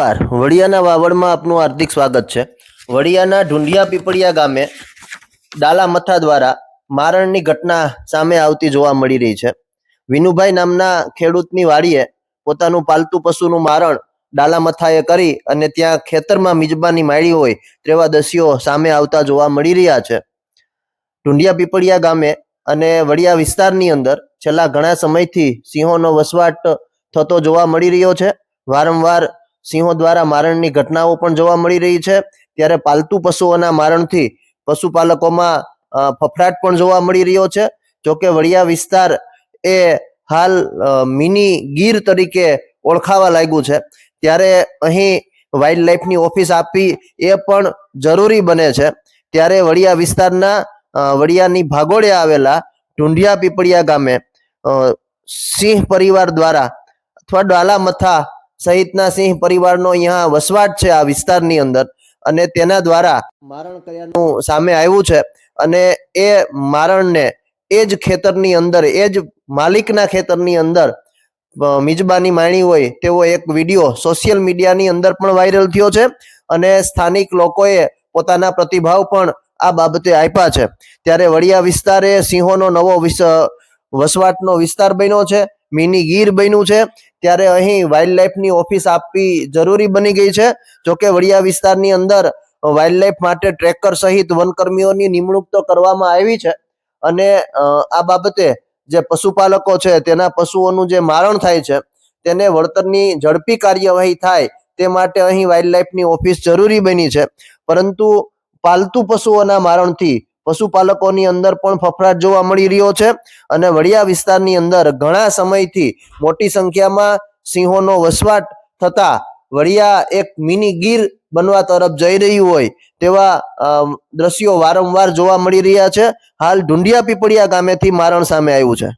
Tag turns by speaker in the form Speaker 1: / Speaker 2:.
Speaker 1: નમસ્કાર, વડિયાના વાવડમાં આપનું હાર્દિક સ્વાગત છે। વડિયાના ઢુંઢિયા પીપળિયા ગામે ડાલા મથા દ્વારા મારણની ઘટના સામે આવતી જોવા મળી રહી છે। વિનુભાઈ નામના ખેડૂતની વાડીએ પોતાનું પાલતુ પશુનું મારણ ડાલા મથાએ કરી અને ત્યાં ખેતરમાં મિજબાની માંડી હોય તેવા દ્રશ્યો સામે આવતા જોવા મળી રહ્યા છે। ઢુંઢિયા પીપળિયા ગામે અને વડિયા વિસ્તારની અંદર છેલ્લા ઘણા સમયથી સિંહોનો વસવાટ થતો જોવા મળી રહ્યો છે। વારંવાર સિંહો દ્વારા મારણની ઘટનાઓ પણ જોવા મળી રહી છે। ત્યારે પાલતુ પશુઓના મારણથી પશુપાલકોમાં ફફડાટ પણ જોવા મળી રહ્યો છે। જોકે વડિયા વિસ્તાર એ હાલ મિની ગીર તરીકે ઓળખાવા લાગ્યું છે, ત્યારે અહીં વાઇલ્ડ લાઈફની ઓફિસ આપવી એ પણ જરૂરી બને છે। ત્યારે વડિયા વિસ્તારના વડિયાની ભાગોળે આવેલા ઢુંઢિયા પીપળિયા ગામે સિંહ પરિવાર દ્વારા અથવા ડાલા મથા સહિતના સિંહ પરિવારનો અહીંયા વસવાટ છે આ વિસ્તારની અંદર, અને તેના દ્વારા મારણ કર્યાનું સામે આવ્યું છે। અને એ મારણને એ જ ખેતરની અંદર, એ જ માલિકના ખેતરની અંદર મિજબાની માણી હોય તેવો એક વિડીયો સોશિયલ મીડિયાની અંદર પણ વાયરલ થયો છે, અને સ્થાનિક લોકોએ પોતાના પ્રતિભાવ પણ આ બાબતે આપ્યા છે। ત્યારે વડિયા વિસ્તાર એ સિંહોનો નવો વસવાટનો વિસ્તાર બન્યો છે, મિની ગીર બન્યું છે। ત્યારે અહીં વાઇલ્ડ લાઈફની ઓફિસ આપવી જરૂરી બની ગઈ છે। જોકે વડિયા વિસ્તારની અંદર વાઇલ્ડ લાઈફ માટે ટ્રેકર સહિત વનકર્મીઓની નિમણૂક તો કરવામાં આવી છે, અને આ બાબતે જે પશુપાલકો છે તેના પશુઓનું જે મારણ થાય છે તેને વળતરની ઝડપી કાર્યવાહી થાય તે માટે અહીં વાઇલ્ડ લાઈફની ઓફિસ જરૂરી બની છે। પરંતુ પાલતુ પશુઓના મારણથી પશુપાલકોની અંદર પણ ફફડાટ જોવા મળી રહ્યો છે, અને વડિયા વિસ્તારની અંદર ઘણા સમયથી મોટી સંખ્યામાં સિંહોનો વસવાટ થતા વડિયા એક મિની ગીર બનવા તરફ જઈ રહ્યું હોય તેવા દ્રશ્યો વારંવાર જોવા મળી રહ્યા છે। હાલ ઢુંઢિયા પીપળિયા ગામેથી મારણ સામે આવ્યું છે।